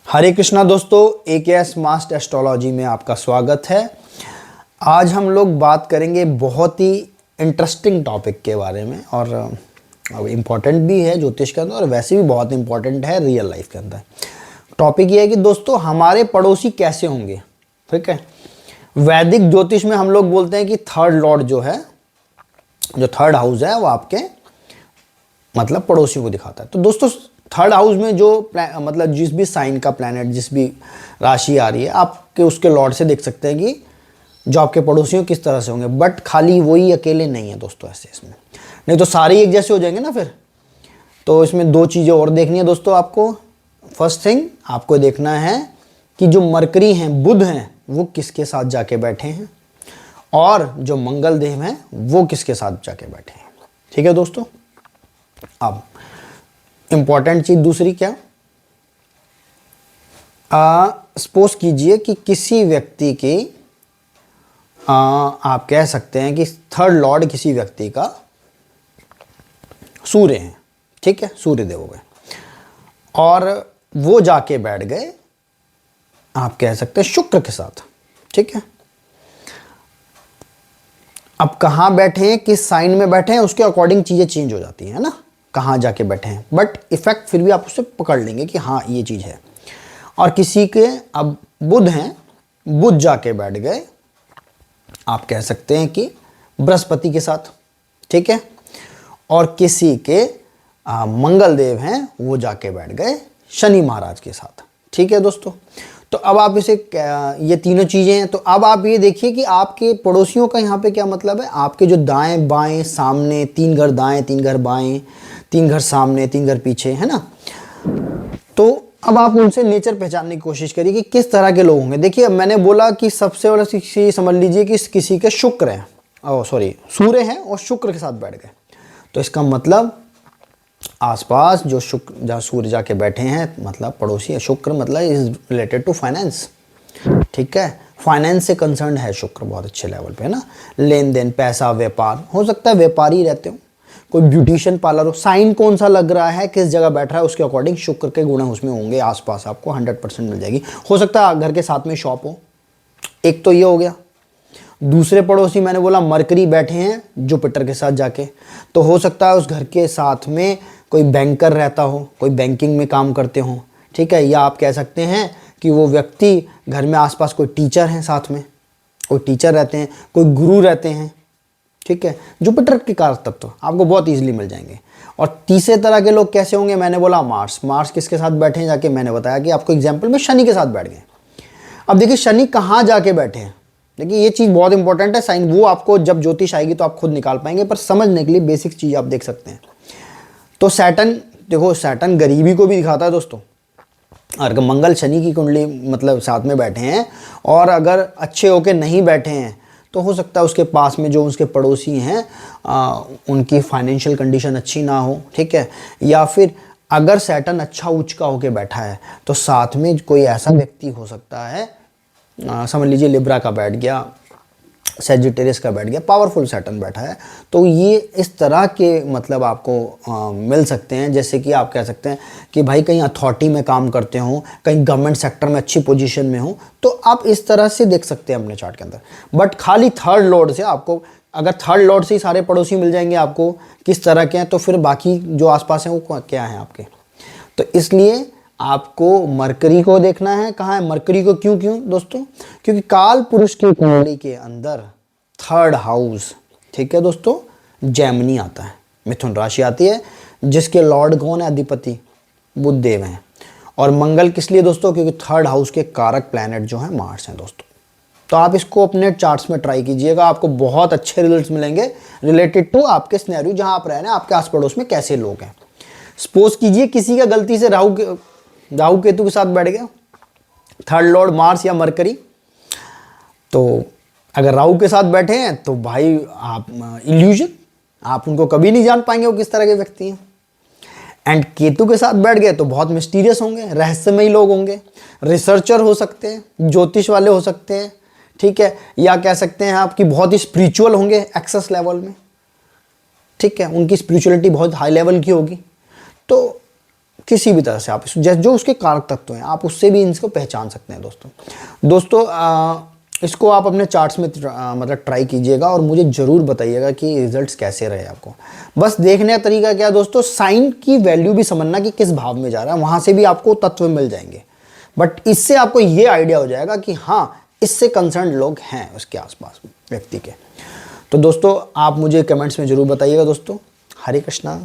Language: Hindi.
हरे कृष्णा दोस्तों, AKS मास्ट एस्ट्रोलॉजी में आपका स्वागत है। आज हम लोग बात करेंगे बहुत ही इंटरेस्टिंग टॉपिक के बारे में और इम्पॉर्टेंट भी है ज्योतिष के अंदर और वैसे भी बहुत इम्पॉर्टेंट है रियल लाइफ के अंदर। टॉपिक ये है कि दोस्तों हमारे पड़ोसी कैसे होंगे। ठीक है, वैदिक ज्योतिष में हम लोग बोलते हैं कि थर्ड लॉर्ड जो है, जो थर्ड हाउस है, वो आपके मतलब पड़ोसियों को दिखाता है। तो दोस्तों थर्ड हाउस में जो मतलब जिस भी साइन का प्लैनेट, जिस भी राशि आ रही है, आपके उसके लॉर्ड से देख सकते हैं कि जो आपके पड़ोसियों किस तरह से होंगे। बट खाली वही अकेले नहीं है दोस्तों, ऐसे इसमें नहीं तो सारे एक जैसे हो जाएंगे ना फिर। तो इसमें दो चीज़ें और देखनी है दोस्तों आपको। फर्स्ट थिंग आपको देखना है कि जो मरकरी हैं, बुध हैं, वो किसके साथ जाके बैठे हैं और जो मंगल देव हैं वो किसके साथ जाके बैठे हैं। ठीक है दोस्तों। अब इंपॉर्टेंट चीज दूसरी क्या, सपोज कीजिए कि किसी व्यक्ति की आप कह सकते हैं कि थर्ड लॉर्ड किसी व्यक्ति का सूर्य है। ठीक है, सूर्य देव हो गए और वो जाके बैठ गए, आप कह सकते हैं शुक्र के साथ। ठीक है, अब कहाँ बैठे हैं, किस साइन में बैठे हैं, उसके अकॉर्डिंग चीजें चेंज हो जाती हैं ना, कहाँ जाके बैठे हैं। बट इफेक्ट फिर भी आप उससे पकड़ लेंगे कि हाँ ये चीज़ है। और किसी के अब बुध हैं, बुध जाके बैठ गए, आप कह सकते हैं कि बृहस्पति के साथ। ठीक है, और किसी के मंगल देव हैं, वो जाके बैठ गए शनि महाराज के साथ। ठीक है दोस्तों। तो अब आप इसे, ये तीनों चीज़ें हैं। तो अब आप ये देखिए कि आपके पड़ोसियों का यहाँ पे क्या मतलब है। आपके जो दाएं बाएं सामने, 3 घर दाएं, 3 घर बाएं, 3 घर सामने, 3 घर पीछे, है ना। तो अब आप उनसे नेचर पहचानने की कोशिश करिए कि किस तरह के लोग होंगे। देखिए मैंने बोला कि सबसे बड़ा चीज समझ लीजिए कि किसी के शुक्र है, सूर्य है और शुक्र के साथ बैठ गए। तो इसका मतलब आसपास जो शुक्र, जहाँ सूर्य जाके बैठे हैं, मतलब पड़ोसी है। शुक्र मतलब इज रिलेटेड टू फाइनेंस। ठीक है, फाइनेंस से कंसर्न है शुक्र बहुत अच्छे लेवल पे, है ना। लेन देन, पैसा, व्यापार, हो सकता है व्यापारी रहते हो, कोई ब्यूटिशियन पार्लर हो। साइन कौन सा लग रहा है, किस जगह बैठ रहा है, उसके अकॉर्डिंग शुक्र के गुण उसमें होंगे आसपास, आपको 100% मिल जाएगी। हो सकता है घर के साथ में शॉप हो, एक तो ये हो गया। दूसरे पड़ोसी मैंने बोला मरकरी बैठे हैं जुपिटर के साथ जाके, तो हो सकता है उस घर के साथ में कोई बैंकर रहता हो, कोई बैंकिंग में काम करते हो। ठीक है, या आप कह सकते हैं कि वो व्यक्ति घर में आसपास कोई टीचर हैं, साथ में कोई टीचर रहते हैं, कोई गुरु रहते हैं। ठीक है, जुपिटर के कारक तत्व आपको बहुत इजीली मिल जाएंगे। और तीसरे तरह के लोग कैसे होंगे, मैंने बोला मार्स। मार्स किसके साथ बैठे हैं जाके, मैंने बताया कि आपको एग्जाम्पल में शनि के साथ बैठ गए। अब देखिए शनि कहाँ जाके बैठे हैं। देखिए ये चीज़ बहुत इंपॉर्टेंट है, साइन वो आपको जब ज्योतिष आएगी तो आप खुद निकाल पाएंगे, पर समझने के लिए बेसिक चीज़ आप देख सकते हैं। तो सैटर्न, देखो सैटर्न गरीबी को भी दिखाता है दोस्तों। अगर मंगल शनि की कुंडली मतलब साथ में बैठे हैं और अगर अच्छे होके नहीं बैठे हैं, तो हो सकता है उसके पास में जो उसके पड़ोसी हैं उनकी फाइनेंशियल कंडीशन अच्छी ना हो। ठीक है, या फिर अगर सैटर्न अच्छा उच्च का होके बैठा है तो साथ में कोई ऐसा व्यक्ति हो सकता है, समझ लीजिए लिब्रा का बैठ गया, सेजिटेरियस का बैठ गया, पावरफुल सैटर्न बैठा है, तो ये इस तरह के मतलब आपको मिल सकते हैं। जैसे कि आप कह सकते हैं कि भाई कहीं अथॉरिटी में काम करते हो, कहीं गवर्नमेंट सेक्टर में अच्छी पोजीशन में हो, तो आप इस तरह से देख सकते हैं अपने चार्ट के अंदर। बट खाली थर्ड लॉर्ड से आपको, अगर थर्ड लॉर्ड से ही सारे पड़ोसी मिल जाएंगे आपको किस तरह के हैं, तो फिर बाकी जो आसपास हैं वो क्या हैं आपके। तो इसलिए आपको मरकरी को देखना है। कहाँ है मरकरी को, क्यों दोस्तों, क्योंकि काल पुरुष की कुंडली के अंदर थर्ड हाउस, ठीक है दोस्तों, जैमिनी आता है, मिथुन राशि आती है, जिसके लॉर्ड कौन है, अधिपति बुध देव हैं। और मंगल किस लिए दोस्तों, क्योंकि थर्ड हाउस के कारक प्लैनेट जो है मार्स हैं दोस्तों। तो आप इसको अपने चार्ट्स में ट्राई कीजिएगा, आपको बहुत अच्छे रिजल्ट्स मिलेंगे रिलेटेड टू आपके सिनेरियो जहां आप रह रहे हैं, आपके आस पड़ोस में कैसे लोग हैं। सपोज कीजिए किसी का गलती से राहु केतु के साथ बैठ गया, थर्ड लॉर्ड मार्स या मरकरी, तो अगर राहु के साथ बैठे हैं तो भाई आप इल्यूजन, आप उनको कभी नहीं जान पाएंगे वो किस तरह के व्यक्ति हैं। एंड केतु के साथ बैठ गए तो बहुत मिस्टीरियस होंगे, रहस्यमयी लोग होंगे, रिसर्चर हो सकते हैं, ज्योतिष वाले हो सकते हैं। ठीक है, या कह सकते हैं आपकी बहुत ही स्पिरिचुअल होंगे एक्सेस लेवल में। ठीक है, उनकी स्पिरिचुअलिटी बहुत हाई लेवल की होगी। तो किसी भी तरह से आप जो उसके कारक तत्व हैं आप उससे भी इनको पहचान सकते हैं दोस्तों। इसको आप अपने चार्ट्स में मतलब ट्राई कीजिएगा और मुझे ज़रूर बताइएगा कि रिजल्ट्स कैसे रहे आपको। बस देखने का तरीका क्या है दोस्तों, साइन की वैल्यू भी समझना कि किस भाव में जा रहा है, वहाँ से भी आपको तत्व मिल जाएंगे। बट इससे आपको ये आइडिया हो जाएगा कि हाँ इससे कंसर्न लोग हैं उसके आसपास व्यक्ति के। तो दोस्तों आप मुझे कमेंट्स में ज़रूर बताइएगा दोस्तों। हरे कृष्णा।